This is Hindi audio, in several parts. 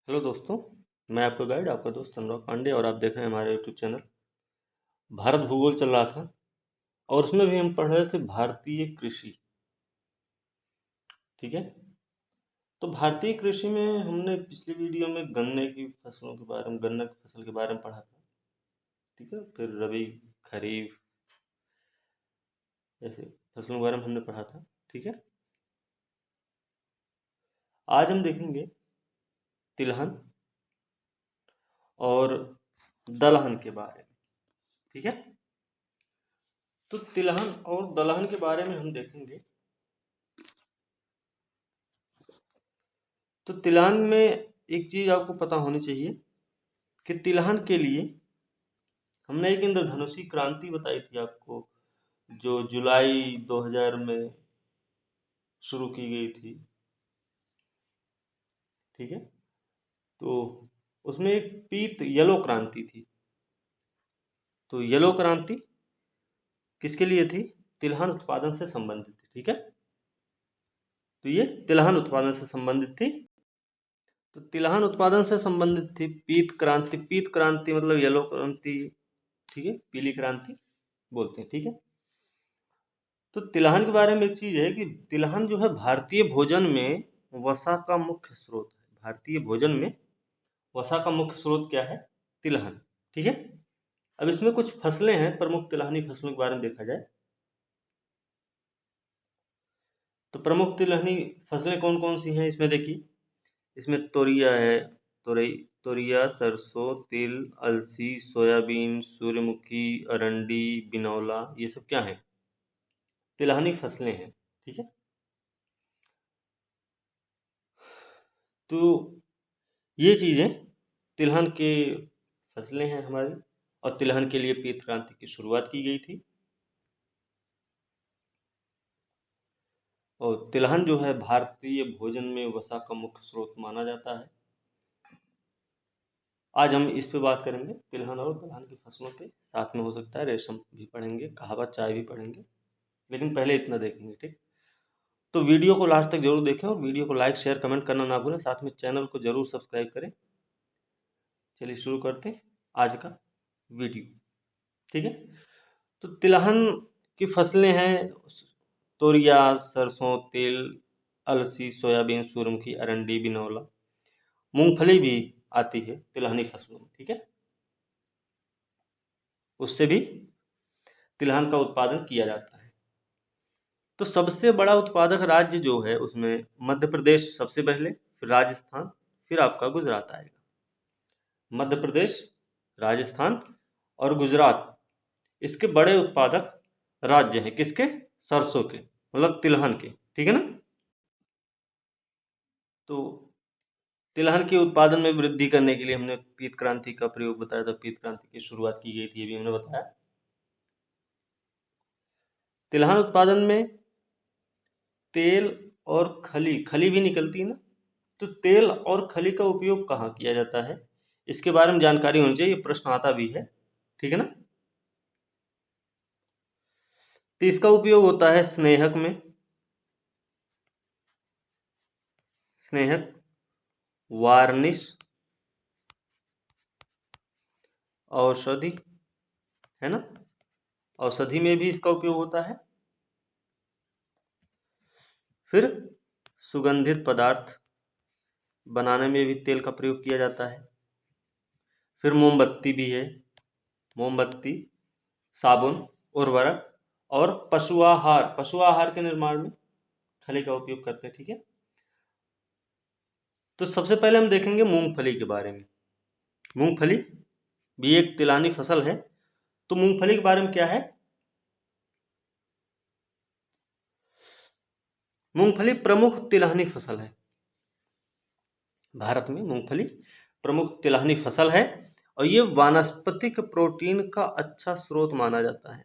हेलो दोस्तों। मैं आपका गाइड आपका दोस्त अनुराग पांडे और आप देख रहे हैं हमारे यूट्यूब चैनल। भारत भूगोल चल रहा था और उसमें भी हम पढ़ रहे थे भारतीय कृषि। ठीक है। तो भारतीय कृषि में हमने पिछली वीडियो में गन्ने की फसलों के बारे में गन्ना की फसल के बारे में पढ़ा था। ठीक है। फिर रबी, खरीफ ऐसे फसलों के बारे में हमने पढ़ा था। ठीक है। आज हम देखेंगे तिलहन और दलहन के बारे में। ठीक है। तो तिलहन और दलहन के बारे में हम देखेंगे। तो तिलहन में एक चीज आपको पता होनी चाहिए कि तिलहन के लिए हमने एक इंद्रधनुषी क्रांति बताई थी आपको, जो जुलाई 2000 में शुरू की गई थी। ठीक है। तो उसमें एक पीत येलो क्रांति थी। तो येलो क्रांति किसके लिए थी? तिलहन उत्पादन से संबंधित थी। ठीक है। तो ये तिलहन उत्पादन से संबंधित थी। तो तिलहन उत्पादन से संबंधित थी पीत क्रांति मतलब येलो क्रांति। ठीक है। पीली क्रांति बोलते हैं। ठीक है। तो तिलहन के बारे में एक चीज है कि तिलहन जो है भारतीय भोजन में वसा का मुख्य स्रोत है। भारतीय भोजन में वसा का मुख्य स्रोत क्या है? तिलहन। ठीक है। अब इसमें कुछ फसलें हैं, प्रमुख तिलहनी फसलों के बारे में देखा जाए तो प्रमुख तिलहनी फसलें कौन कौन सी हैं इसमें देखिए। इसमें तोरिया है, तोरिया, सरसों, तिल, अलसी, सोयाबीन, सूर्यमुखी, अरंडी, बिनौला, ये सब क्या है? तिलहनी फसलें हैं। ठीक है। तो ये चीज़ें तिलहन के फसलें हैं हमारी। और तिलहन के लिए पीत क्रांति की शुरुआत की गई थी। और तिलहन जो है भारतीय भोजन में वसा का मुख्य स्रोत माना जाता है। आज हम इस पे बात करेंगे, तिलहन और दलहन की फसलों पे। साथ में हो सकता है रेशम भी पढ़ेंगे, कहावत चाय भी पढ़ेंगे, लेकिन पहले इतना देखेंगे। ठीक। तो वीडियो को लास्ट तक जरूर देखें और वीडियो को लाइक शेयर कमेंट करना ना भूलें। साथ में चैनल को जरूर सब्सक्राइब करें। चलिए शुरू करते हैं आज का वीडियो। ठीक है। तो तिलहन की फसलें हैं तोरिया, सरसों, तिल, अलसी, सोयाबीन, सूरजमुखी, अरंडी, बिनौला। मूंगफली भी आती है तिलहनी फसलों में। ठीक है। उससे भी तिलहन का उत्पादन किया जाता है। तो सबसे बड़ा उत्पादक राज्य जो है उसमें मध्य प्रदेश सबसे पहले, फिर राजस्थान, फिर आपका गुजरात आएगा। मध्य प्रदेश, राजस्थान और गुजरात इसके बड़े उत्पादक राज्य हैं। किसके? सरसों के, मतलब तिलहन के। ठीक है ना। तो तिलहन के उत्पादन में वृद्धि करने के लिए हमने पीत क्रांति का प्रयोग बताया था। पीत क्रांति की शुरुआत की गई थी, ये भी हमने बताया। तिलहन उत्पादन में तेल और खली, खली भी निकलती है ना। तो तेल और खली का उपयोग कहाँ किया जाता है, इसके बारे में जानकारी होनी चाहिए, प्रश्न आता भी है। ठीक है ना। तो इसका उपयोग होता है स्नेहक में, स्नेहक, वार्निश, औषधि, है ना। औषधि में भी इसका उपयोग होता है। फिर सुगंधित पदार्थ बनाने में भी तेल का प्रयोग किया जाता है। फिर मोमबत्ती भी है, मोमबत्ती, साबुन, उर्वरक और पशुआहार, पशुआहार के निर्माण में खली का उपयोग करते हैं। ठीक है। तो सबसे पहले हम देखेंगे मूंगफली के बारे में। मूंगफली भी एक तिलहनी फसल है। तो मूंगफली के बारे में क्या है? मूंगफली प्रमुख तिलहनी फसल है। भारत में मूंगफली प्रमुख तिलहनी फसल है और ये वानस्पतिक प्रोटीन का अच्छा स्रोत माना जाता है।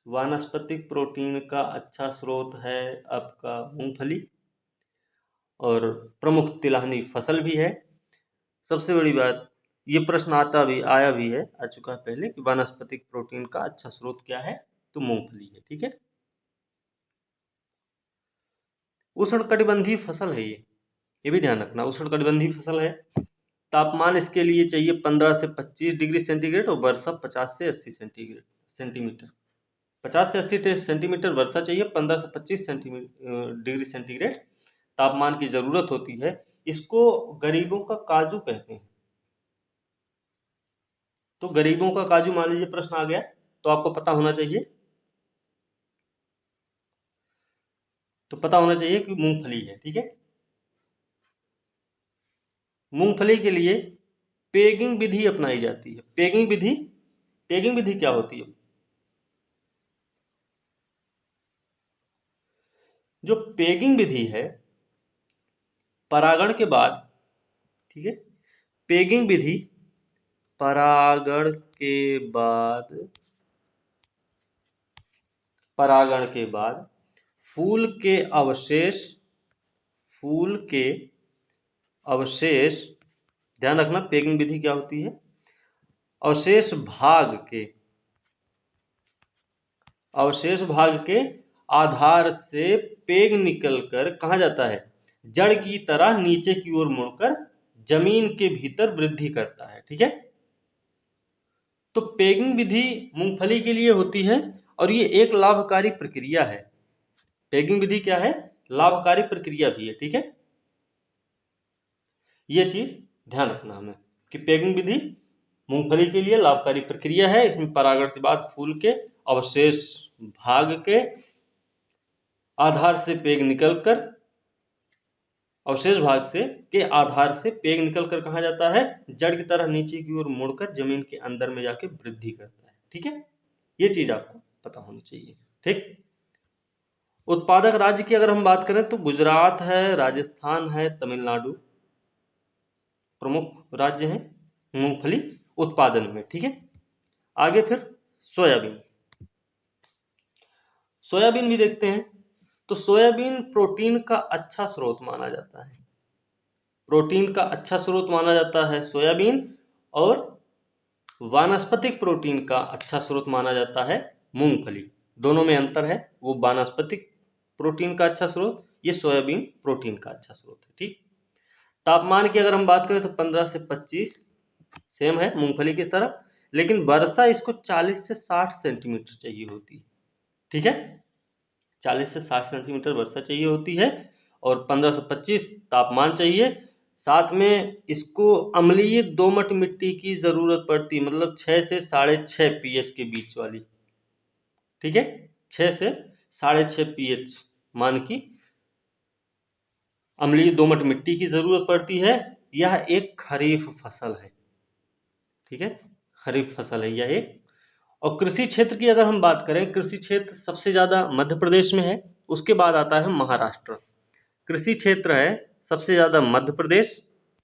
वानस्पतिक प्रोटीन का अच्छा स्रोत है आपका मूंगफली और प्रमुख तिलहनी फसल भी है। सबसे बड़ी बात, ये प्रश्न आया भी है, आ चुका है पहले, कि वानस्पतिक प्रोटीन का अच्छा स्रोत क्या है? तो मूंगफली है। ठीक है। उष्णकटिबंधीय फसल है ये। ये भी ध्यान रखना। उष्णकटिबंधीय फसल है, तापमान इसके लिए चाहिए 15 से 25 डिग्री सेंटीग्रेड और वर्षा 50 से 80 सेंटीमीटर। 50 से 80 सेंटीमीटर वर्षा चाहिए, 15 से 25 डिग्री सेंटीग्रेड तापमान की जरूरत होती है। इसको गरीबों का काजू कहते हैं। तो गरीबों का काजू मान लीजिए प्रश्न आ गया तो आपको पता होना चाहिए, तो पता होना चाहिए कि मूंगफली है। ठीक है, मूंगफली के लिए पेगिंग विधि अपनाई जाती है। पेगिंग विधि क्या होती है? जो पेगिंग विधि है, परागण के बाद, ठीक है, पेगिंग विधि परागण के बाद फूल के अवशेष, ध्यान रखना पेगिंग विधि क्या होती है, अवशेष भाग के आधार से पेग निकलकर कहाँ जाता है? जड़ की तरह नीचे की ओर मुड़कर जमीन के भीतर वृद्धि करता है। ठीक है, तो पेगिंग विधि मूंगफली के लिए होती है और ये एक लाभकारी प्रक्रिया है। पेगिंग विधि क्या है? लाभकारी प्रक्रिया भी है। ठीक है, ये चीज ध्यान रखना हमें कि पेगिंग विधि मूंगफली के लिए लाभकारी प्रक्रिया है। इसमें परागण के बाद फूल के अवशेष भाग के आधार से पेग निकलकर, अवशेष भाग से के आधार से पेग निकलकर कहाँ जाता है? जड़ की तरह नीचे की ओर मुड़कर जमीन के अंदर में जाके वृद्धि करता है। ठीक है, ये चीज आपको पता होनी चाहिए। ठीक, उत्पादक राज्य की अगर हम बात करें तो गुजरात है, राजस्थान है, तमिलनाडु प्रमुख राज्य हैं मूंगफली उत्पादन में। ठीक है, आगे फिर सोयाबीन भी देखते हैं। तो सोयाबीन प्रोटीन का अच्छा स्रोत माना जाता है। प्रोटीन का अच्छा स्रोत माना जाता है सोयाबीन, और वानस्पतिक प्रोटीन का अच्छा स्रोत माना जाता है मूंगफली। दोनों में अंतर है, वो वानस्पतिक प्रोटीन का अच्छा स्रोत, ये सोयाबीन प्रोटीन का अच्छा स्रोत है। ठीक, तापमान की अगर हम बात करें तो 15 से 25 सेम है मूंगफली की तरह, लेकिन वर्षा इसको 40 से 60 सेंटीमीटर चाहिए होती है। ठीक है, 40 से 60 सेंटीमीटर वर्षा चाहिए होती है और 15 से 25 तापमान चाहिए। साथ में इसको अम्लीय दोमट मिट्टी की जरूरत पड़ती, मतलब 6 से 6.5 pH के बीच वाली। ठीक है, 6 से 6.5 pH मान की अम्लीय दोमट मिट्टी की जरूरत पड़ती है। यह एक खरीफ फसल है। ठीक है, खरीफ फसल है यह एक। और कृषि क्षेत्र की अगर हम बात करें, कृषि क्षेत्र सबसे ज्यादा मध्य प्रदेश में है, उसके बाद आता है महाराष्ट्र। कृषि क्षेत्र है सबसे ज्यादा मध्य प्रदेश,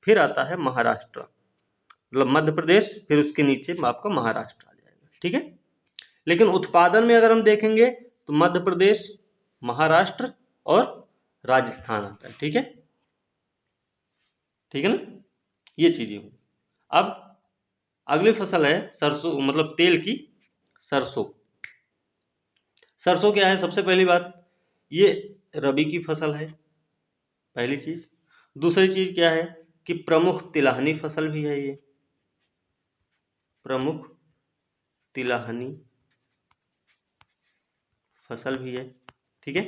फिर आता है महाराष्ट्र, मतलब मध्य प्रदेश फिर उसके नीचे आपका महाराष्ट्र आ जाएगा। ठीक है, लेकिन उत्पादन में अगर हम देखेंगे तो मध्य प्रदेश, महाराष्ट्र और राजस्थान आता है। ठीक है, ठीक है ना, ये चीजें। अब अगली फसल है सरसों, मतलब तेल की सरसों। सरसों क्या है? सबसे पहली बात, ये रबी की फसल है, पहली चीज। दूसरी चीज क्या है कि प्रमुख तिलहनी फसल भी है, ये प्रमुख तिलहनी फसल भी है। ठीक है,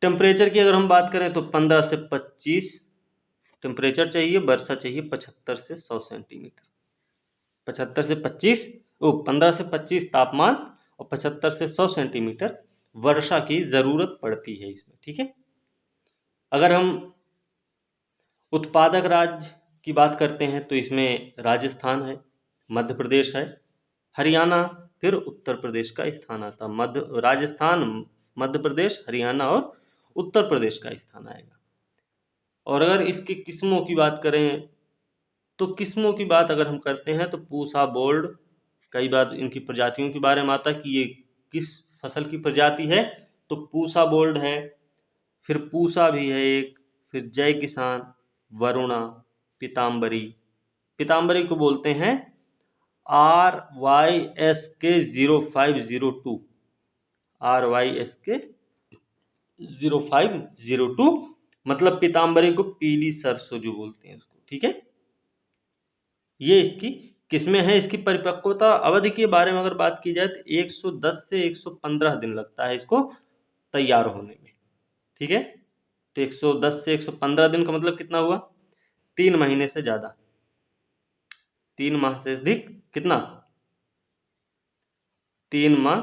टेम्परेचर की अगर हम बात करें तो 15 से 25 टेम्परेचर चाहिए, वर्षा चाहिए 75 से 100 सेंटीमीटर। 75 से 25 15 से 25 तापमान और 75 से 100 सेंटीमीटर वर्षा की जरूरत पड़ती है इसमें। ठीक है, अगर हम उत्पादक राज्य की बात करते हैं तो इसमें राजस्थान है, मध्य प्रदेश है, हरियाणा, फिर उत्तर प्रदेश का स्थान आता है। राजस्थान, मध्य प्रदेश, हरियाणा और उत्तर प्रदेश का स्थान आएगा। और अगर इसकी किस्मों की बात करें तो किस्मों की बात अगर हम करते हैं तो पूसा बोल्ड, कई बार इनकी प्रजातियों के बारे में आता कि ये किस फसल की प्रजाति है, तो पूसा बोल्ड है, फिर पूसा भी है एक, फिर जय किसान, वरुणा, पीताम्बरी को बोलते हैं RYSK 0502, RYSK 0502 मतलब पीताम्बरी को पीली सरसों जो बोलते हैं उसको, ठीक है। ये इसकी किस्में हैं। इसकी परिपक्वता अवधि के बारे में अगर बात की जाए तो 110 से 115 दिन लगता है इसको तैयार होने में, ठीक है। तो 110 से 115 दिन का मतलब कितना हुआ, 3 महीने से ज्यादा, 3 माह से अधिक, कितना, 3 माह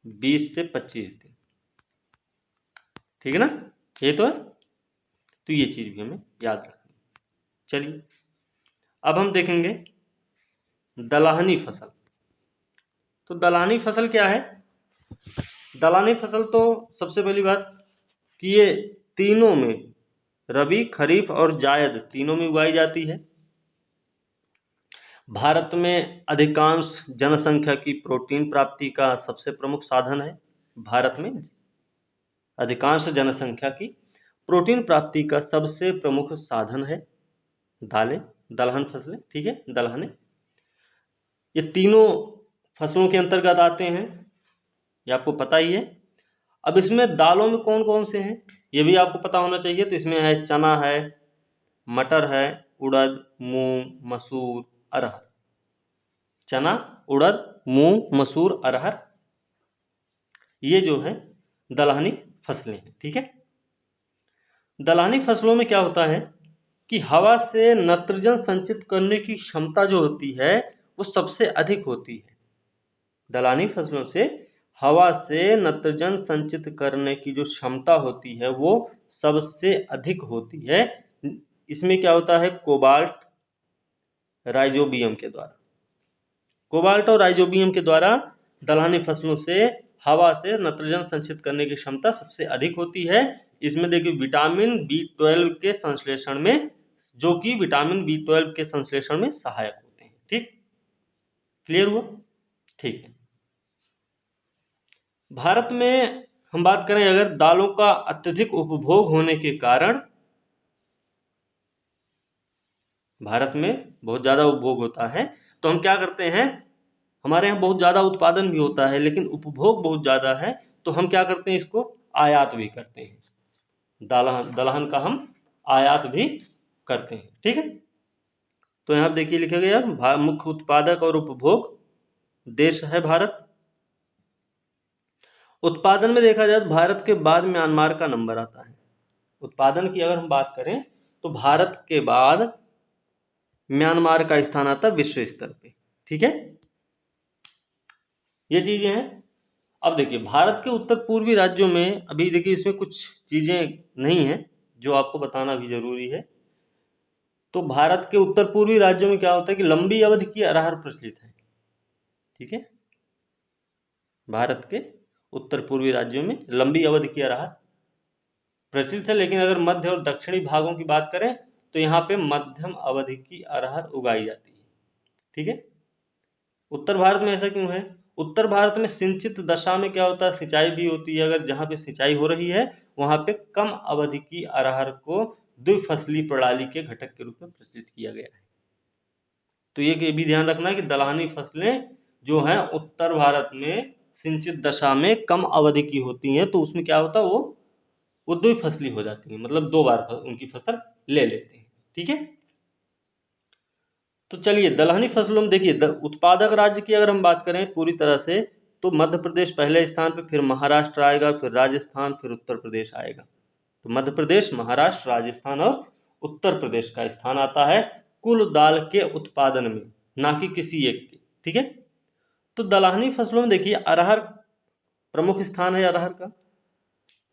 20 से 25 दिन, ठीक है ना, ये तो है। तो ये चीज भी हमें याद रखनी। चलिए अब हम देखेंगे दलहनी फसल। तो दलहनी फसल क्या है? दलहनी फसल तो सबसे पहली बात कि ये तीनों में, रबी, खरीफ और जायद तीनों में उगाई जाती है। भारत में अधिकांश जनसंख्या की प्रोटीन प्राप्ति का सबसे प्रमुख साधन है। भारत में अधिकांश जनसंख्या की प्रोटीन प्राप्ति का सबसे प्रमुख साधन है दालें, दलहन फसलें, ठीक है, दलहने। ये तीनों फसलों के अंतर्गत आते हैं, ये आपको पता ही है। अब इसमें दालों में कौन कौन से हैं ये भी आपको पता होना चाहिए। तो इसमें है चना है, मटर है, उड़द, मूंग, मसूर, अरहर। चना, उड़द, मूंग, मसूर, अरहर, ये जो है दलहनी फसलें हैं, ठीक है। दलहनी फसलों में क्या होता है कि हवा से नाइट्रोजन संचित करने की क्षमता जो होती है वो सबसे अधिक होती है। दलहनी फसलों से हवा से नाइट्रोजन संचित करने की जो क्षमता होती है वो सबसे अधिक होती है। इसमें क्या होता है, कोबाल्ट, राइजोबियम के द्वारा, कोबाल्ट और राइजोबियम के द्वारा दलहनी फसलों से हवा से नाइट्रोजन संचित करने की क्षमता सबसे अधिक होती है। इसमें देखिए विटामिन B12 के संश्लेषण में, जो कि विटामिन B12 के संश्लेषण में सहायक होते हैं, ठीक, क्लियर हुआ, ठीक है। भारत में हम बात करें अगर दालों का अत्यधिक उपभोग होने के कारण, भारत में बहुत ज्यादा उपभोग होता है, तो हम क्या करते हैं, हमारे यहाँ बहुत ज्यादा उत्पादन भी होता है लेकिन उपभोग बहुत ज्यादा है, तो हम क्या करते हैं, इसको आयात भी करते हैं। दलहन का हम आयात भी करते हैं, ठीक है। तो यहाँ देखिए लिखा गया मुख्य उत्पादक और उपभोग देश है भारत। उत्पादन में देखा जाए तो भारत के बाद म्यांमार का नंबर आता है। उत्पादन की अगर हम बात करें तो भारत के बाद म्यांमार का स्थान आता है विश्व स्तर पे, ठीक है। ये चीजें हैं। अब देखिए भारत के उत्तर पूर्वी राज्यों में, अभी देखिए इसमें कुछ चीजें नहीं है जो आपको बताना भी जरूरी है। तो भारत के उत्तर पूर्वी राज्यों में क्या होता है कि लंबी अवधि की अरहर प्रचलित है, ठीक है। भारत के उत्तर पूर्वी राज्यों में लंबी अवधि की अरहर प्रचलित है, लेकिन अगर मध्य और दक्षिणी भागों की बात करें तो यहाँ पे मध्यम अवधि की अरहर उगाई जाती है, ठीक है। उत्तर भारत में ऐसा क्यों है? उत्तर भारत में सिंचित दशा में क्या होता है, सिंचाई भी होती है। अगर जहाँ पे सिंचाई हो रही है वहाँ पे कम अवधि की अरहर को द्विफसली प्रणाली के घटक के रूप में प्रचलित किया गया है। तो ये भी ध्यान रखना है कि दलहनी फसलें जो हैं उत्तर भारत में सिंचित दशा में कम अवधि की होती हैं, तो उसमें क्या होता है, वो द्विफसली हो जाती है, मतलब 2 बार उनकी फसल ले लेते हैं, ठीक है। तो चलिए दलहनी फसलों में देखिए उत्पादक राज्य की अगर हम बात करें पूरी तरह से, तो मध्य प्रदेश पहले स्थान पे, फिर महाराष्ट्र आएगा, फिर राजस्थान, फिर उत्तर प्रदेश आएगा। तो मध्य प्रदेश, महाराष्ट्र, राजस्थान और उत्तर प्रदेश का स्थान आता है कुल दाल के उत्पादन में, ना कि किसी एक के, ठीक है। तो दलहनी फसलों में देखिए अरहर प्रमुख स्थान है अरहर का।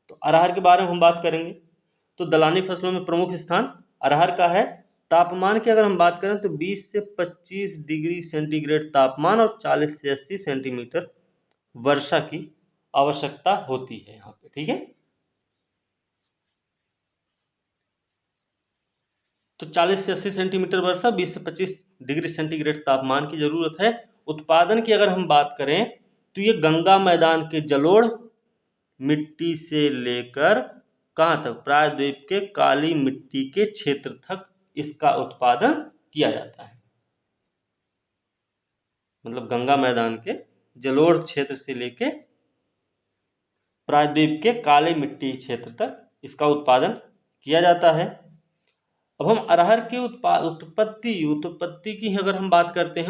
तो अरहर के बारे में हम बात करेंगे तो दलहनी फसलों में प्रमुख स्थान अरहर का है। तापमान की अगर हम बात करें तो 20 से 25 डिग्री सेंटीग्रेड तापमान और 40 से 80 सेंटीमीटर वर्षा की आवश्यकता होती है यहाँ पे, ठीक है। तो 40 से 80 सेंटीमीटर वर्षा, 20 से 25 डिग्री सेंटीग्रेड तापमान की जरूरत है। उत्पादन की अगर हम बात करें तो ये गंगा मैदान के जलोढ़ मिट्टी से लेकर कहाँ तक, प्रायद्वीप के काली मिट्टी के क्षेत्र तक इसका उत्पादन किया जाता है। मतलब गंगा मैदान के जलोढ़ क्षेत्र से लेके प्रायद्वीप के काली मिट्टी क्षेत्र तक इसका उत्पादन किया जाता है। अब हम अरहर की उत्पत्ति की अगर हम बात करते हैं,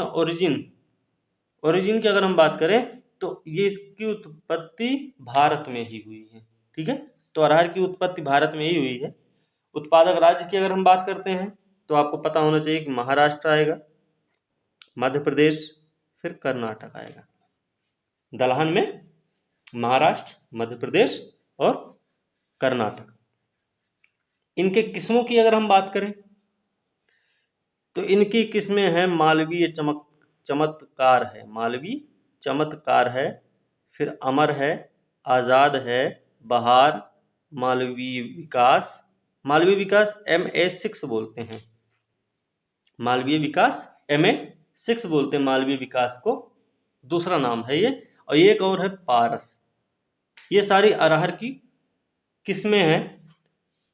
ओरिजिन की अगर हम बात करें तो ये इसकी उत्पत्ति भारत में ही हुई है। ठीक है, तो अरहर की उत्पत्ति भारत में ही हुई है। उत्पादक राज्य की अगर हम बात करते हैं तो आपको पता होना चाहिए कि महाराष्ट्र आएगा, मध्य प्रदेश, फिर कर्नाटक आएगा। दलहन में महाराष्ट्र, मध्य प्रदेश और कर्नाटक। इनके किस्मों की अगर हम बात करें तो इनकी किस्में हैं मालवीय चमत्कार है, मालवी चमत्कार है, फिर अमर है, आज़ाद है, बहार, मालवीय विकास MA6 बोलते हैं, मालवीय विकास MA6 बोलते हैं मालवीय विकास को, दूसरा नाम है ये। और एक और है पारस। ये सारी अरहर की किस्में हैं।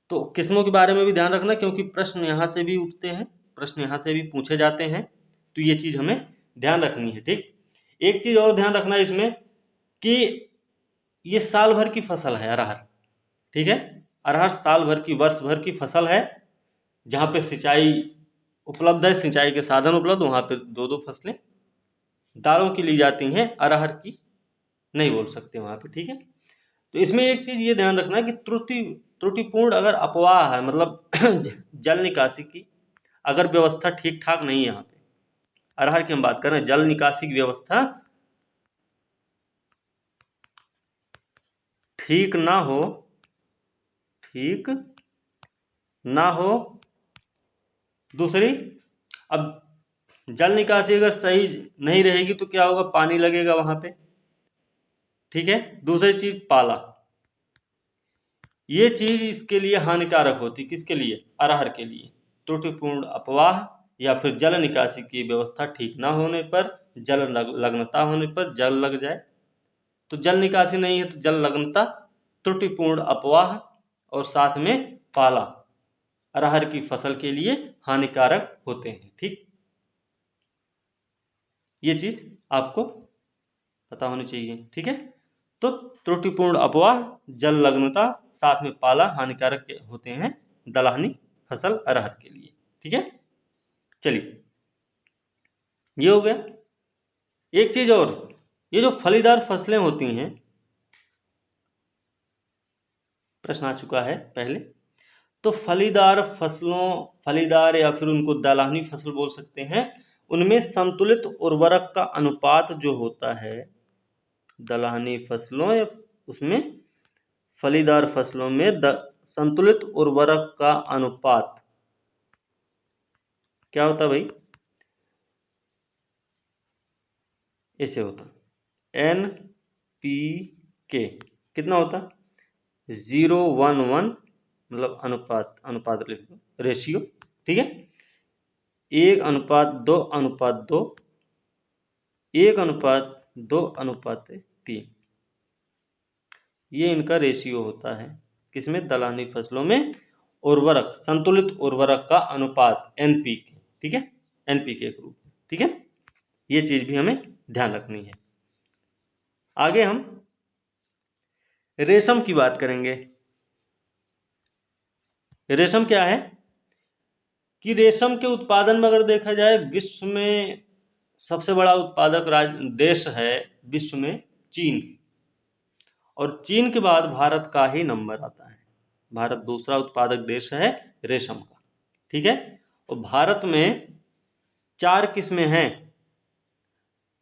तो किस्मों के बारे में भी ध्यान रखना, क्योंकि प्रश्न यहाँ से भी उठते हैं, प्रश्न यहाँ से भी पूछे जाते हैं, तो ये चीज़ हमें ध्यान रखनी है। ठीक, एक चीज़ और ध्यान रखना इसमें कि ये साल भर की फसल है अरहर। ठीक है, अरहर साल भर की, वर्ष भर की फसल है। जहाँ पे सिंचाई उपलब्ध है, सिंचाई के साधन उपलब्ध, वहाँ पे दो फसलें दालों की ली जाती हैं, अरहर की नहीं बोल सकते वहाँ पे। ठीक है, तो इसमें एक चीज़ ये ध्यान रखना कि त्रुटिपूर्ण अगर अपवाह है, मतलब जल निकासी की अगर व्यवस्था ठीक ठाक नहीं है, यहाँ पे अरहर की हम बात कर रहे हैं, जल निकासी की व्यवस्था ठीक ना हो। दूसरी, अब जल निकासी अगर सही नहीं रहेगी तो क्या होगा, पानी लगेगा वहाँ पे। ठीक है, दूसरी चीज़ पाला, ये चीज़ इसके लिए हानिकारक होती, किसके लिए, अरहर के लिए। त्रुटिपूर्ण अपवाह या फिर जल निकासी की व्यवस्था ठीक ना होने पर, जल लग्नता होने पर, जल लग जाए तो जल निकासी नहीं है तो जल लग्नता, त्रुटिपूर्ण अपवाह और साथ में पाला अरहर की फसल के लिए हानिकारक होते हैं। ठीक, ये चीज़ आपको पता होनी चाहिए। ठीक है, तो त्रुटिपूर्ण अपवाह, जल लग्नता, साथ में पाला हानिकारक होते हैं दलहनी फसल अरहर के लिए। ठीक है, चलिए ये हो गया। एक चीज़ और, ये जो फलीदार फसलें होती हैं, प्रश्न आ चुका है पहले, तो फलीदार या फिर उनको दलहनी फसल बोल सकते हैं, उनमें संतुलित उर्वरक का अनुपात जो होता है, दलहनी फसलों या उसमें फलीदार फसलों में संतुलित उर्वरक का अनुपात क्या होता है भाई, ऐसे होता NPK कितना होता, 0:1:1, मतलब अनुपात लिख दो, रेशियो। ठीक है, 1:2:2, 1:2:3, ये इनका रेशियो होता है। किसमें, दलहनी फसलों में उर्वरक, संतुलित उर्वरक का अनुपात NPK। ठीक है, NPK के रूप में। ठीक है, ये चीज़ भी हमें ध्यान रखनी है। आगे हम रेशम की बात करेंगे। रेशम क्या है कि रेशम के उत्पादन में अगर देखा जाए, विश्व में सबसे बड़ा उत्पादक देश है विश्व में चीन, और चीन के बाद भारत का ही नंबर आता है। भारत दूसरा उत्पादक देश है रेशम का। ठीक है, और भारत में 4 किस्में हैं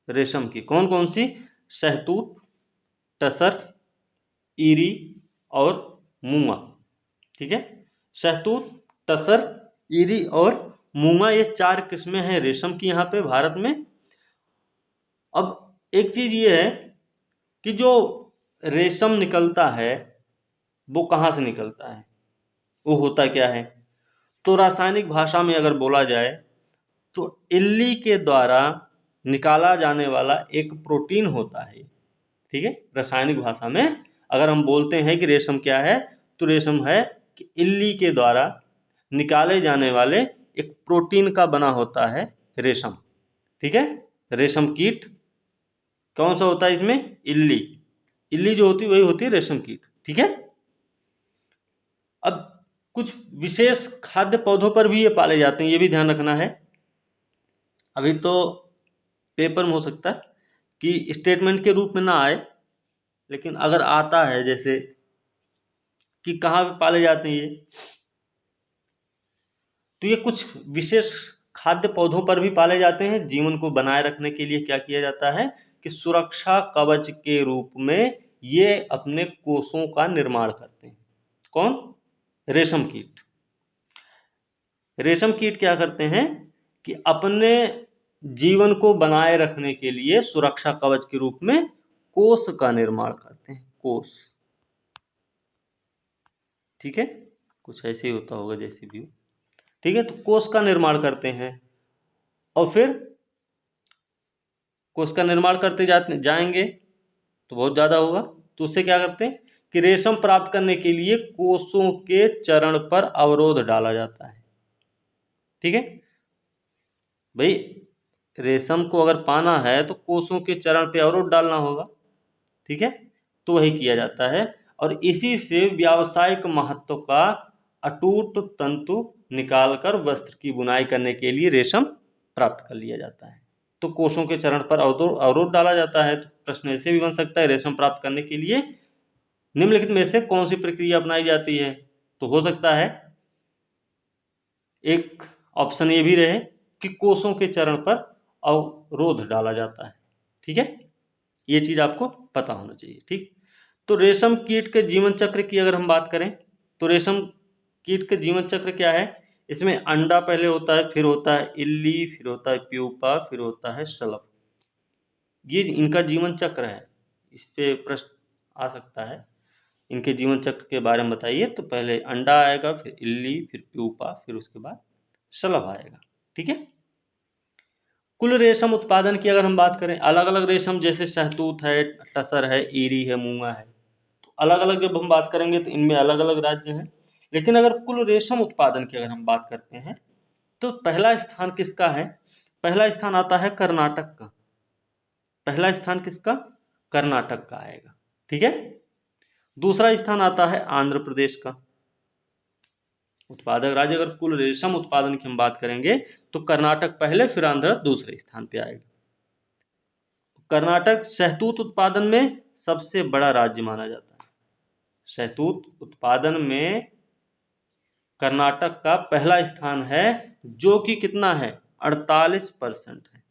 रेशम की। कौन कौन सी, शहतूत, टसर, ईरी और मूंगा। ठीक है, शहतूत, टसर, ईरी और मूंगा, ये 4 किस्में हैं रेशम की यहाँ पे भारत में। अब एक चीज़ ये है कि जो रेशम निकलता है वो कहाँ से निकलता है, वो होता क्या है, तो रासायनिक भाषा में अगर बोला जाए तो इल्ली के द्वारा निकाला जाने वाला एक प्रोटीन होता है। ठीक है, रासायनिक भाषा में अगर हम बोलते हैं कि रेशम क्या है, तो रेशम है कि इल्ली के द्वारा निकाले जाने वाले एक प्रोटीन का बना होता है रेशम। ठीक है, रेशम कीट कौन सा होता है इसमें, इल्ली जो होती है वही होती है रेशम कीट। ठीक है, अब कुछ विशेष खाद्य पौधों पर भी ये पाले जाते हैं, ये भी ध्यान रखना है। अभी तो पेपर में हो सकता है कि स्टेटमेंट के रूप में ना आए, लेकिन अगर आता है जैसे कि कहाँ पे पाले जाते हैं ये, तो ये कुछ विशेष खाद्य पौधों पर भी पाले जाते हैं। जीवन को बनाए रखने के लिए क्या किया जाता है कि सुरक्षा कवच के रूप में ये अपने कोषों का निर्माण करते हैं। कौन? रेशम कीट। रेशम कीट क्या करते हैं कि अपने जीवन को बनाए रखने के लिए सुरक्षा कवच के रूप में कोष का निर्माण करते हैं। कोष, ठीक है, कुछ ऐसे ही होता होगा जैसे भी हो, ठीक है। तो कोष का निर्माण करते हैं और फिर कोष का निर्माण करते जाएंगे तो बहुत ज़्यादा होगा, तो उससे क्या करते हैं कि रेशम प्राप्त करने के लिए कोषों के चरण पर अवरोध डाला जाता है। ठीक है भाई, रेशम को अगर पाना है तो कोषों के चरण पे अवरोध डालना होगा, ठीक है, तो वही किया जाता है। और इसी से व्यावसायिक महत्व का अटूट तंतु निकालकर वस्त्र की बुनाई करने के लिए रेशम प्राप्त कर लिया जाता है। तो कोषों के चरण पर अवरोध डाला जाता है। तो प्रश्न ऐसे भी बन सकता है, रेशम प्राप्त करने के लिए निम्नलिखित में से कौन सी प्रक्रिया अपनाई जाती है? तो हो सकता है एक ऑप्शन ये भी रहे कि कोषों के चरण पर अवरोध डाला जाता है। ठीक है, ये चीज आपको पता होना चाहिए। ठीक, तो रेशम कीट के जीवन चक्र की अगर हम बात करें तो रेशम कीट के जीवन चक्र क्या है? इसमें अंडा पहले होता है, फिर होता है इल्ली, फिर होता है प्यूपा, फिर होता है शलभ। ये इनका जीवन चक्र है। इस पे प्रश्न आ सकता है, इनके जीवन चक्र के बारे में बताइए। तो पहले अंडा आएगा, फिर इल्ली, फिर प्यूपा, फिर उसके बाद शलभ आएगा। ठीक है, कुल रेशम उत्पादन की अगर हम बात करें, अलग अलग रेशम जैसे शहतूत है, टसर है, ईरी है, मूंगा है, तो अलग अलग जब हम बात करेंगे तो इनमें अलग अलग राज्य हैं। लेकिन अगर कुल रेशम उत्पादन की अगर हम बात करते हैं तो पहला स्थान किसका है? पहला स्थान आता है कर्नाटक का। पहला स्थान किसका? कर्नाटक का आएगा। ठीक है, दूसरा स्थान आता है आंध्र प्रदेश का। उत्पादक राज्य अगर कुल रेशम उत्पादन की हम बात करेंगे तो कर्नाटक पहले, फिर आंध्र दूसरे स्थान पे आएगा। कर्नाटक शहतूत उत्पादन में सबसे बड़ा राज्य माना जाता है। शहतूत उत्पादन में कर्नाटक का पहला स्थान है, जो कि कितना है? 48% है।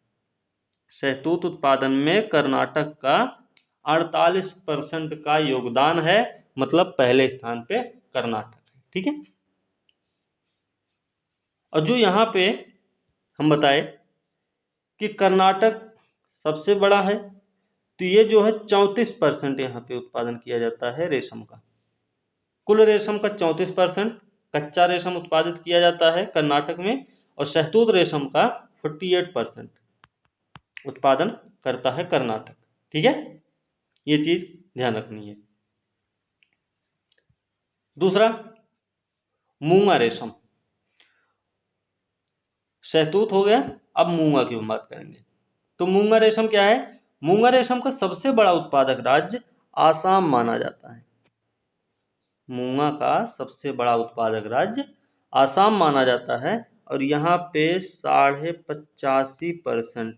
शहतूत उत्पादन में कर्नाटक का 48% का योगदान है, मतलब पहले स्थान पे कर्नाटक है। ठीक है, और जो यहाँ पे हम बताए कि कर्नाटक सबसे बड़ा है, तो ये जो है 34% यहाँ पे उत्पादन किया जाता है रेशम का। कुल रेशम का 34% कच्चा रेशम उत्पादित किया जाता है कर्नाटक में, और शहतूत रेशम का 48% उत्पादन करता है कर्नाटक। ठीक है, ये चीज ध्यान रखनी है। दूसरा, मूंगा रेशम। शहतूत हो गया, अब मूंगा की हम बात करेंगे। तो मूंगा रेशम क्या है? मूंगा रेशम का सबसे बड़ा उत्पादक राज्य आसाम माना जाता है। मूंगा का सबसे बड़ा उत्पादक राज्य आसाम माना जाता है, और यहाँ पे 85.5%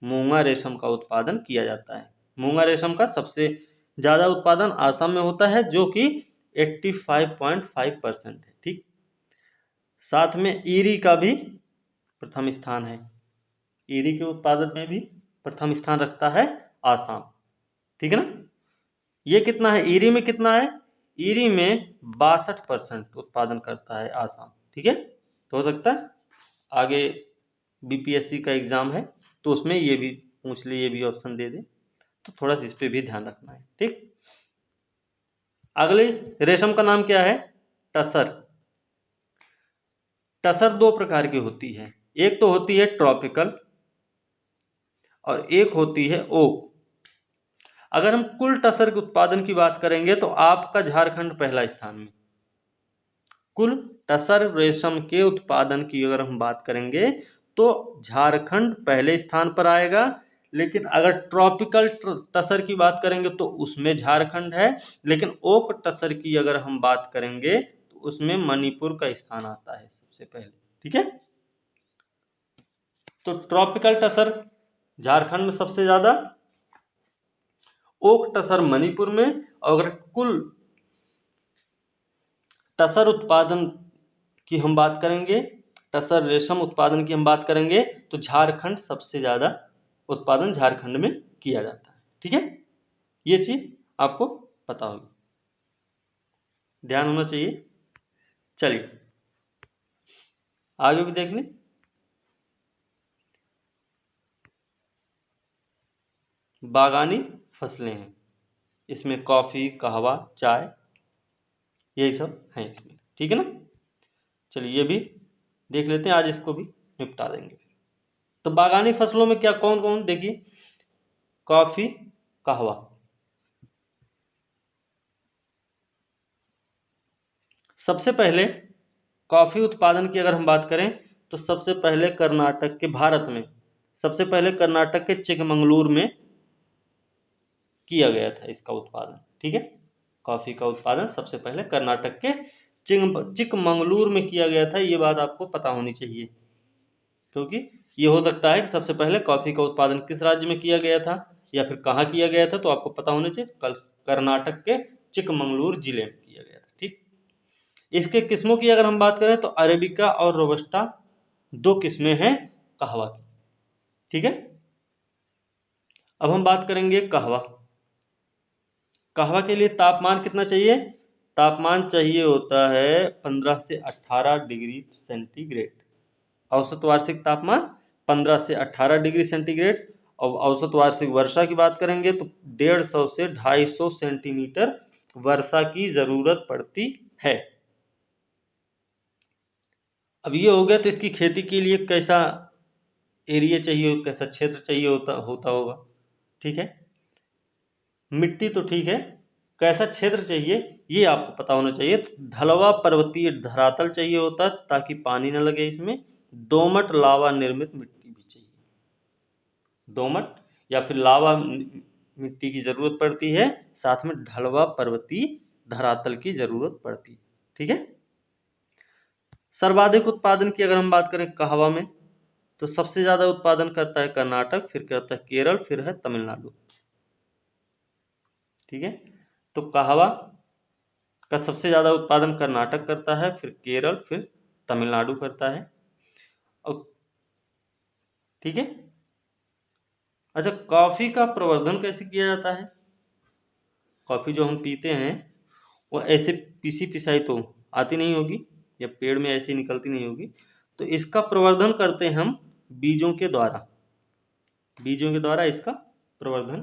मूंगा रेशम का उत्पादन किया जाता है। मूंगा रेशम का सबसे ज़्यादा उत्पादन आसाम में होता है, जो कि 85.5% है। ठीक, साथ में ईरी का भी प्रथम स्थान है। ईरी के उत्पादन में भी प्रथम स्थान रखता है आसाम। ठीक है ना, ये कितना है? ईरी में कितना है? ईरी में 62% उत्पादन करता है आसाम। ठीक है, तो हो सकता है आगे बीपीएससी का एग्जाम है तो उसमें ये भी पूछ ले, ये भी ऑप्शन दे दे, तो थोड़ा सा इस पे भी ध्यान रखना है। ठीक, अगले रेशम का नाम क्या है? टसर। टसर दो प्रकार की होती है, एक तो होती है ट्रॉपिकल और एक होती है ओक। अगर हम कुल टसर के उत्पादन की बात करेंगे तो आपका झारखंड पहला स्थान में। कुल टसर रेशम के उत्पादन की अगर हम बात करेंगे तो झारखंड पहले स्थान पर आएगा। लेकिन अगर ट्रॉपिकल टसर की बात करेंगे तो उसमें झारखंड है। लेकिन ओक टसर की अगर हम बात करेंगे उसमें मणिपुर का स्थान आता है सबसे पहले। ठीक है, तो ट्रॉपिकल टसर झारखंड में सबसे ज्यादा, ओक टसर मणिपुर में, और अगर कुल टसर उत्पादन की हम बात करेंगे, टसर रेशम उत्पादन की हम बात करेंगे, तो झारखंड सबसे ज्यादा उत्पादन झारखंड में किया जाता है। ठीक है, ये चीज आपको पता होगी, ध्यान होना चाहिए। चलिए आगे भी देख लें। बागानी फसलें हैं, इसमें कॉफी, कहवा, चाय, यही सब हैं इसमें। ठीक है ना, चलिए ये भी देख लेते हैं, आज इसको भी निपटा देंगे। तो बागानी फसलों में क्या कौन कौन, देखिए कॉफी, कहवा। सबसे पहले कॉफी उत्पादन की अगर हम बात करें तो सबसे पहले कर्नाटक के, भारत में सबसे पहले कर्नाटक के चिकमंगलूर में किया गया था इसका उत्पादन। ठीक है, कॉफी का उत्पादन सबसे पहले कर्नाटक के चिकमंगलूर में किया गया था, ये बात आपको पता होनी चाहिए, क्योंकि ये हो सकता है कि सबसे पहले कॉफी का उत्पादन किस राज्य में किया गया था या फिर कहाँ किया गया था, तो आपको पता होना चाहिए। कर्नाटक के चिकमंगलूर जिले में किया गया था। ठीक, इसके किस्मों की अगर हम बात करें तो अरेबिका और रोबस्टा दो किस्में हैं कहवा की। ठीक है, अब हम बात करेंगे कहवा। कहवा के लिए तापमान कितना चाहिए? तापमान चाहिए होता है 15 से 18 डिग्री सेंटीग्रेड। औसत वार्षिक तापमान 15 से 18 डिग्री सेंटीग्रेड। और औसत वार्षिक वर्षा की बात करेंगे तो 150 से 250 सेंटीमीटर वर्षा की जरूरत पड़ती है। अब ये हो गया, तो इसकी खेती के लिए कैसा एरिया चाहिए, कैसा क्षेत्र चाहिए होता होगा। ठीक है, मिट्टी तो ठीक है, कैसा क्षेत्र चाहिए ये आपको पता होना चाहिए। ढलवा पर्वतीय धरातल चाहिए होता है ताकि पानी न लगे इसमें। दोमट लावा निर्मित मिट्टी भी चाहिए, दोमट या फिर लावा मिट्टी की जरूरत पड़ती है, साथ में ढलवा पर्वतीय धरातल की जरूरत पड़ती है। ठीक है, सर्वाधिक उत्पादन की अगर हम बात करें कहवा में तो सबसे ज्यादा उत्पादन करता है कर्नाटक, फिर करता है केरल, फिर है तमिलनाडु। ठीक है, तो कहवा का सबसे ज्यादा उत्पादन कर्नाटक करता है, फिर केरल, फिर तमिलनाडु करता है। और ठीक है, अच्छा कॉफी का प्रवर्धन कैसे किया जाता है? कॉफी जो हम पीते हैं वो ऐसे पीसी पिसाई तो आती नहीं होगी, या पेड़ में ऐसे निकलती नहीं होगी, तो इसका प्रवर्धन करते हैं हम बीजों के द्वारा। बीजों के द्वारा इसका प्रवर्धन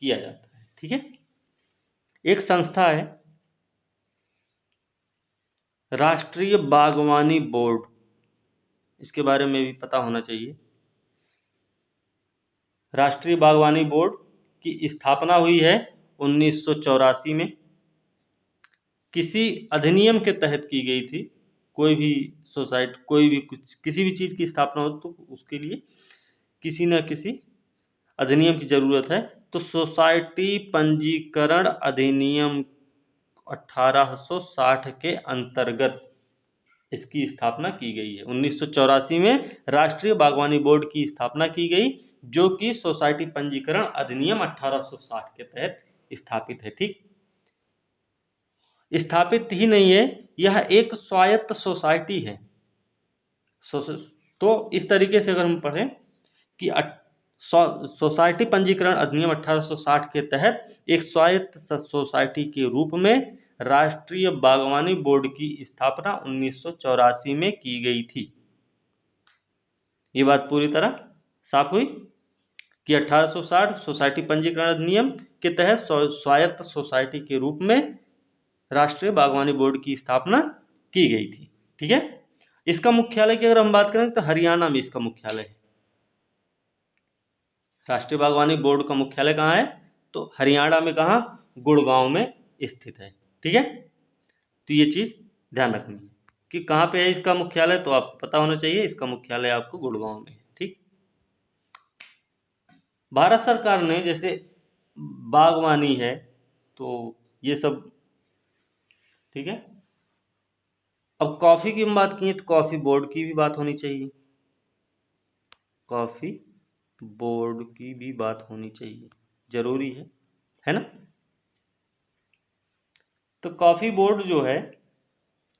किया जाता है। ठीक है, एक संस्था है राष्ट्रीय बागवानी बोर्ड, इसके बारे में भी पता होना चाहिए। राष्ट्रीय बागवानी बोर्ड की स्थापना हुई है 1984 में, किसी अधिनियम के तहत की गई थी। कोई भी सोसाइटी, कोई भी कुछ, किसी भी चीज़ की स्थापना हो तो उसके लिए किसी न किसी अधिनियम की जरूरत है। तो सोसाइटी पंजीकरण अधिनियम 1860 के अंतर्गत इसकी स्थापना की गई है। 1984 में राष्ट्रीय बागवानी बोर्ड की स्थापना की गई, जो कि सोसाइटी पंजीकरण अधिनियम 1860 के तहत स्थापित है। ठीक, स्थापित ही नहीं है, यह एक स्वायत्त सोसाइटी है। तो इस तरीके से अगर हम पढ़ें कि सोसाइटी पंजीकरण अधिनियम 1860 के तहत एक स्वायत्त सोसाइटी के रूप में राष्ट्रीय बागवानी बोर्ड की स्थापना 1984 में की गई थी। ये बात पूरी तरह साफ हुई कि 1860 सोसाइटी पंजीकरण अधिनियम के तहत स्वायत्त सोसाइटी के रूप में राष्ट्रीय बागवानी बोर्ड की स्थापना की गई थी। ठीक है, इसका मुख्यालय की अगर हम बात करें तो हरियाणा में इसका मुख्यालय है। राष्ट्रीय बागवानी बोर्ड का मुख्यालय कहाँ है? तो हरियाणा में, कहाँ? गुड़गांव में स्थित है। ठीक है, तो ये चीज ध्यान रखनी है कि कहाँ पे है इसका मुख्यालय, तो आपको पता होना चाहिए इसका मुख्यालय आपको गुड़गांव में है। ठीक, भारत सरकार ने जैसे बागवानी है तो ये सब, ठीक है, अब कॉफ़ी की हम बात किए तो कॉफ़ी बोर्ड की भी बात होनी चाहिए, कॉफ़ी बोर्ड की भी बात होनी चाहिए, जरूरी है ना। तो कॉफ़ी बोर्ड जो है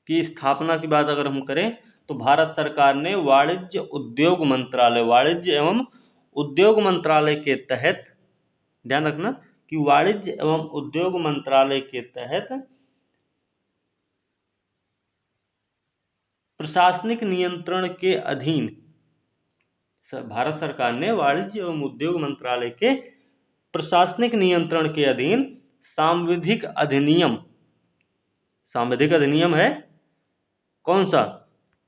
की स्थापना की बात अगर हम करें तो भारत सरकार ने वाणिज्य एवं उद्योग मंत्रालय के तहत, ध्यान रखना कि वाणिज्य एवं उद्योग मंत्रालय के तहत प्रशासनिक नियंत्रण के अधीन, भारत सरकार ने वाणिज्य एवं उद्योग मंत्रालय के प्रशासनिक नियंत्रण के अधीन सांविधिक अधिनियम, सांविधिक अधिनियम है कौन सा,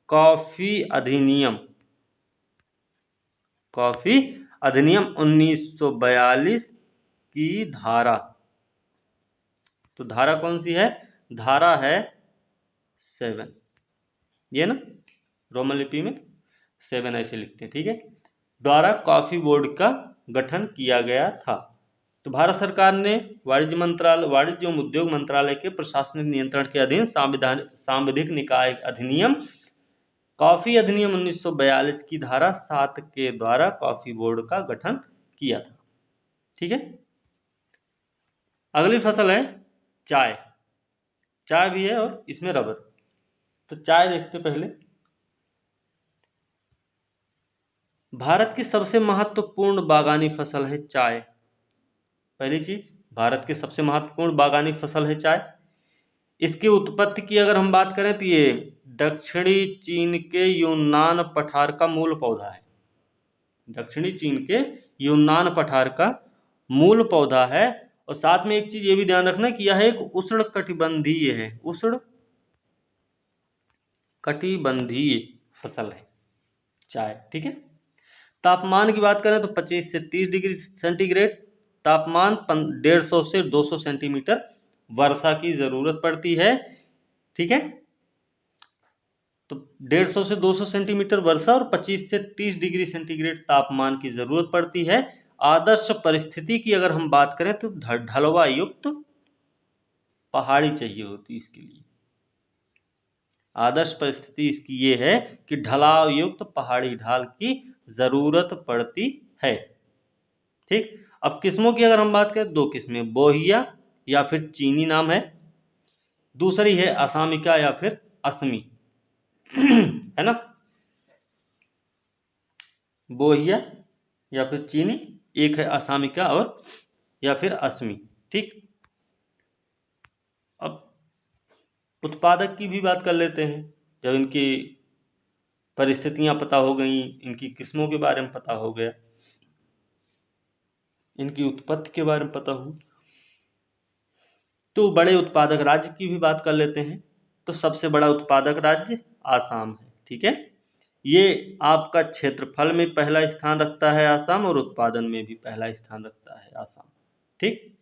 कॉफी अधिनियम, कॉफी अधिनियम 1942 की धारा, तो धारा कौन सी है, धारा है 7, ये ना रोमन लिपि में 7 ऐसे लिखते हैं, ठीक है, द्वारा कॉफी बोर्ड का गठन किया गया था। तो भारत सरकार ने वाणिज्य एवं उद्योग मंत्रालय के प्रशासनिक नियंत्रण के अधीन सांविधिक निकाय अधिनियम कॉफी अधिनियम 1942 की धारा 7 के द्वारा कॉफी बोर्ड का गठन किया था, ठीक है। अगली फसल है चाय, चाय भी है और इसमें रबर। तो चाय देखते पहले, भारत की सबसे महत्वपूर्ण बागानी फसल है चाय। पहली चीज, भारत की सबसे महत्वपूर्ण बागानी फसल है चाय। इसकी उत्पत्ति की अगर हम बात करें तो ये दक्षिणी चीन के यूनान पठार का मूल पौधा है, दक्षिणी चीन के यूनान पठार का मूल पौधा है। और साथ में एक चीज ये भी ध्यान रखना कि यह एक उष्ण कटिबंधीय है, उष्ण कटिबंधीय फसल है चाय, ठीक है। तापमान की बात करें तो 25 से 30 डिग्री सेंटीग्रेड तापमान, 150 से 200 सेंटीमीटर वर्षा की जरूरत पड़ती है, ठीक है। तो 150 से 200 सेंटीमीटर वर्षा और 25 से 30 डिग्री सेंटीग्रेड तापमान की जरूरत पड़ती है। आदर्श परिस्थिति की अगर हम बात करें तो ढलवा युक्त पहाड़ी चाहिए होती इसके लिए, आदर्श परिस्थिति इसकी ये है कि ढलाव युक्त पहाड़ी ढाल की जरूरत पड़ती है, ठीक। अब किस्मों की अगर हम बात करें, 2 किस्में, बोहिया या फिर चीनी नाम है, दूसरी है असामिका या फिर असमी है ना, बोहिया या फिर चीनी, एक है असामिका और या फिर असमी, ठीक। अब उत्पादक की भी बात कर लेते हैं। जब इनकी परिस्थितियां पता हो गई, इनकी किस्मों के बारे में पता हो गया, इनकी उत्पत्ति के बारे में पता हो, तो बड़े उत्पादक राज्य की भी बात कर लेते हैं। तो सबसे बड़ा उत्पादक राज्य आसाम है, ठीक है। ये आपका क्षेत्रफल में पहला स्थान रखता है आसाम, और उत्पादन में भी पहला स्थान रखता है आसाम, ठीक।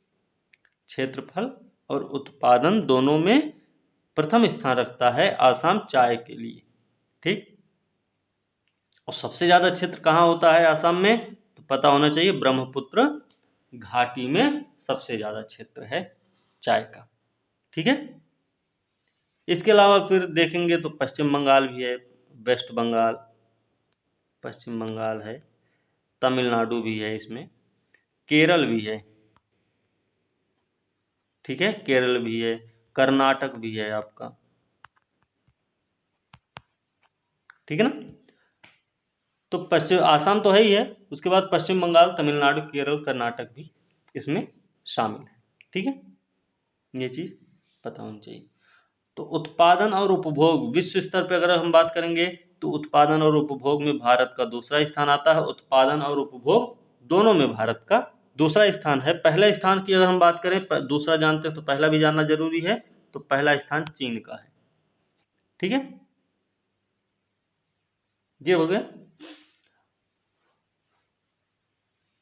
क्षेत्रफल और उत्पादन दोनों में प्रथम स्थान रखता है आसाम चाय के लिए, ठीक। और सबसे ज्यादा क्षेत्र कहाँ होता है आसाम में, तो पता होना चाहिए, ब्रह्मपुत्र घाटी में सबसे ज्यादा क्षेत्र है चाय का, ठीक है। इसके अलावा फिर देखेंगे तो पश्चिम बंगाल भी है, वेस्ट बंगाल, पश्चिम बंगाल है, तमिलनाडु भी है, इसमें केरल भी है, ठीक है, केरल भी है, कर्नाटक भी है आपका, ठीक है ना। तो पश्चिम आसाम तो है ही है, उसके बाद पश्चिम बंगाल, तमिलनाडु, केरल, कर्नाटक भी इसमें शामिल है, ठीक है। ये चीज पता होनी चाहिए। तो उत्पादन और उपभोग, विश्व स्तर पर अगर हम बात करेंगे तो उत्पादन और उपभोग में भारत का दूसरा स्थान आता है। उत्पादन और उपभोग दोनों में भारत का दूसरा स्थान है। पहला स्थान की अगर हम बात करें, दूसरा जानते हैं तो पहला भी जानना जरूरी है, तो पहला स्थान चीन का है, ठीक है। ये हो गया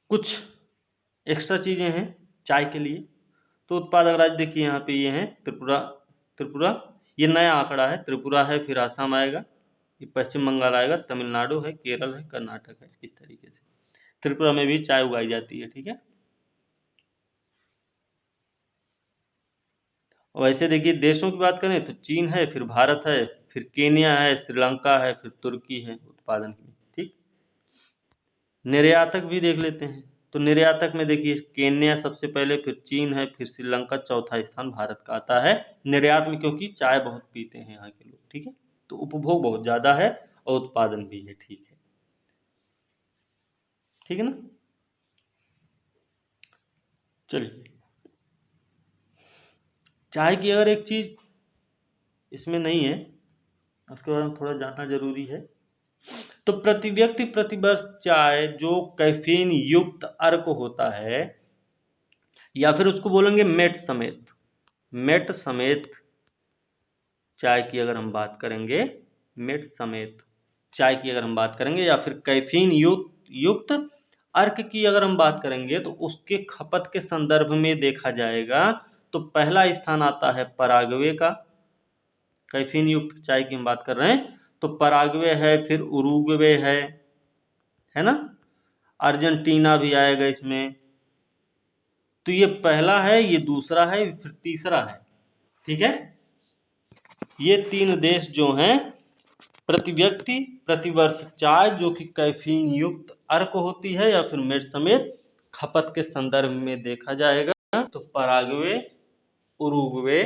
कुछ एक्स्ट्रा चीजें हैं चाय के लिए। तो उत्पादक राज्य देखिए यहाँ पे ये हैं, त्रिपुरा, त्रिपुरा ये नया आंकड़ा है, त्रिपुरा है, फिर आसाम आएगा, ये पश्चिम बंगाल आएगा, तमिलनाडु है, केरल है, कर्नाटक है, इस तरीके से त्रिपुरा में भी चाय उगाई जाती है, ठीक है। और ऐसे देखिए देशों की बात करें तो चीन है, फिर भारत है, फिर केन्या है, श्रीलंका है, फिर तुर्की है उत्पादन में। ठीक, निर्यातक भी देख लेते हैं। तो निर्यातक में देखिए केन्या सबसे पहले, फिर चीन है, फिर श्रीलंका, चौथा स्थान भारत का आता है निर्यात में, क्योंकि चाय बहुत पीते हैं यहाँ के लोग। ठीक है, तो उपभोग बहुत ज़्यादा है और उत्पादन भी है। ठीक है, ठीक है ना। चलिए, चाय की अगर एक चीज़ इसमें नहीं है, उसके बारे में थोड़ा जानना जरूरी है। तो प्रति व्यक्ति प्रति वर्ष चाय जो कैफीन युक्त अर्क होता है, या फिर उसको बोलेंगे मेट समेत, मेट समेत चाय की अगर हम बात करेंगे, मेट समेत चाय की अगर हम बात करेंगे, या फिर कैफीन युक्त अर्क की अगर हम बात करेंगे, तो उसके खपत के संदर्भ में देखा जाएगा तो पहला स्थान आता है पराग्वे का। कैफीन युक्त चाय की हम बात कर रहे हैं तो पराग्वे है, फिर उरुग्वे है ना, अर्जेंटीना भी आएगा इसमें। तो ये पहला है, ये दूसरा है, फिर तीसरा है। ठीक है, ये 3 देश जो हैं प्रति व्यक्ति प्रति वर्ष चाय जो कि कैफीन युक्त अर्क होती है या फिर मेट समेत खपत के संदर्भ में देखा जाएगा तो पराग्वे, उरुग्वे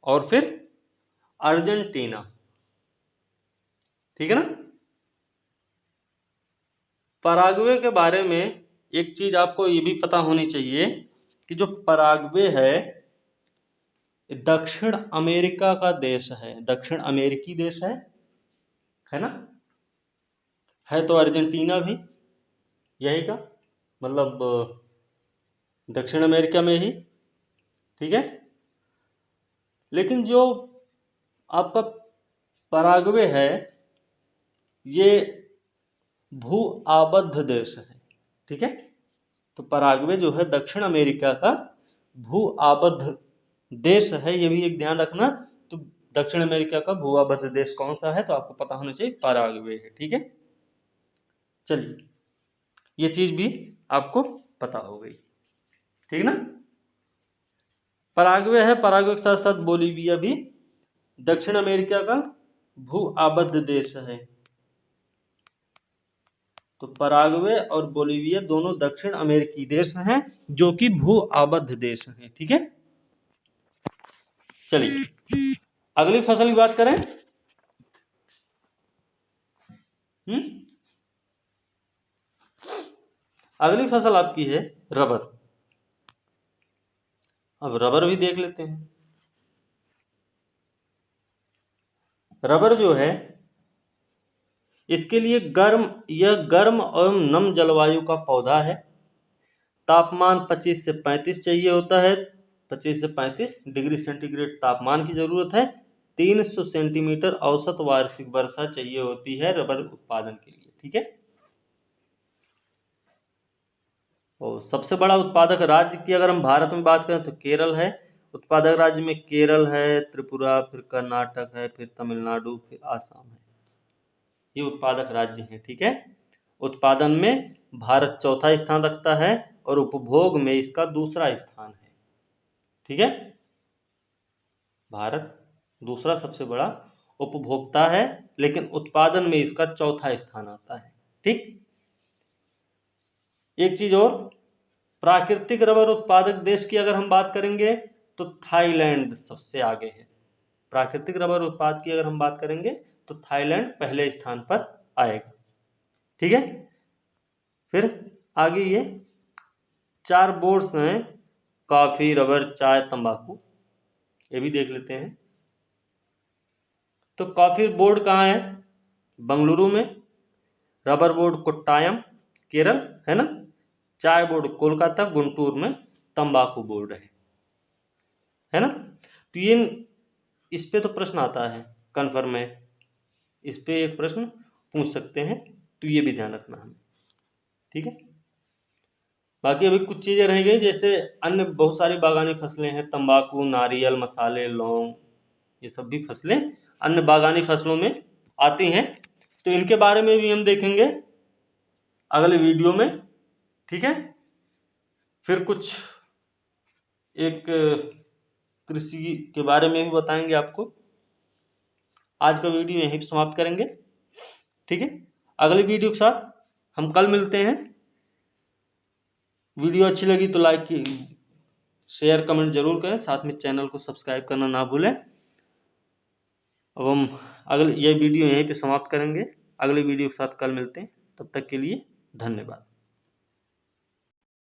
और फिर अर्जेंटीना। ठीक है ना। पराग्वे के बारे में एक चीज आपको ये भी पता होनी चाहिए कि जो पराग्वे है दक्षिण अमेरिका का देश है, दक्षिण अमेरिकी देश है ना। है तो अर्जेंटीना भी यही का, मतलब दक्षिण अमेरिका में ही। ठीक है, लेकिन जो आपका पराग्वे है ये भू आबद्ध देश है। ठीक है, तो पराग्वे जो है दक्षिण अमेरिका का भू आबद्ध देश है, ये भी एक ध्यान रखना। तो दक्षिण अमेरिका का भू आबद्ध देश कौन सा है तो आपको पता होना चाहिए पराग्वे है। ठीक है, चलिए ये चीज भी आपको पता हो गई। ठीक ना, पराग्वे है, पराग्वे के साथ साथ बोलीविया भी दक्षिण अमेरिका का भू आबद्ध देश है। तो पराग्वे और बोलीविया दोनों दक्षिण अमेरिकी देश हैं जो कि भू आबद्ध देश हैं। ठीक है, चलिए अगली फसल की बात करें। अगली फसल आपकी है रबर। अब रबर भी देख लेते हैं। रबर जो है इसके लिए यह गर्म एवं नम जलवायु का पौधा है। तापमान 25 से 35 चाहिए होता है, 25 से 35 डिग्री सेंटीग्रेड तापमान की जरूरत है। 300 सेंटीमीटर औसत वार्षिक वर्षा चाहिए होती है रबर उत्पादन के लिए। ठीक है, और सबसे बड़ा उत्पादक राज्य की अगर हम भारत में बात करें तो केरल है। उत्पादक राज्य में केरल है, त्रिपुरा, फिर कर्नाटक है, फिर तमिलनाडु, फिर आसाम है। ये उत्पादक राज्य हैं। ठीक है, उत्पादन में भारत चौथा स्थान रखता है और उपभोग में इसका दूसरा स्थान है। ठीक है, भारत दूसरा सबसे बड़ा उपभोक्ता है लेकिन उत्पादन में इसका चौथा स्थान आता है। ठीक, एक चीज और, प्राकृतिक रबर उत्पादक देश की अगर हम बात करेंगे तो थाईलैंड सबसे आगे है। प्राकृतिक रबर उत्पाद की अगर हम बात करेंगे तो थाईलैंड पहले स्थान पर आएगा। ठीक है, फिर आगे ये 4 बोर्ड्स हैं, कॉफी, रबर, चाय, तंबाकू, ये भी देख लेते हैं। तो कॉफी बोर्ड कहाँ है, बंगलुरु में। रबर बोर्ड कोट्टायम केरल है ना। चाय बोर्ड कोलकाता गुंटूर में। तंबाकू बोर्ड है ना। तो ये इस पे तो प्रश्न आता है कन्फर्म है, इस पे एक प्रश्न पूछ सकते हैं, तो ये भी ध्यान रखना हमें। ठीक है, बाकी अभी कुछ चीजें रह गई, जैसे अन्य बहुत सारी बागानी फसलें हैं, तंबाकू, नारियल, मसाले, लौंग, ये सब भी फसलें अन्य बागानी फसलों में आती हैं। तो इनके बारे में भी हम देखेंगे अगले वीडियो में। ठीक है, फिर कुछ एक कृषि के बारे में भी बताएंगे आपको। आज का वीडियो यहीं पे समाप्त करेंगे। ठीक है, अगले वीडियो के साथ हम कल मिलते हैं। वीडियो अच्छी लगी तो लाइक की शेयर कमेंट जरूर करें, साथ में चैनल को सब्सक्राइब करना ना भूलें। अब हम ये वीडियो यहीं पे समाप्त करेंगे, अगले वीडियो के साथ कल मिलते हैं। तब तक के लिए धन्यवाद।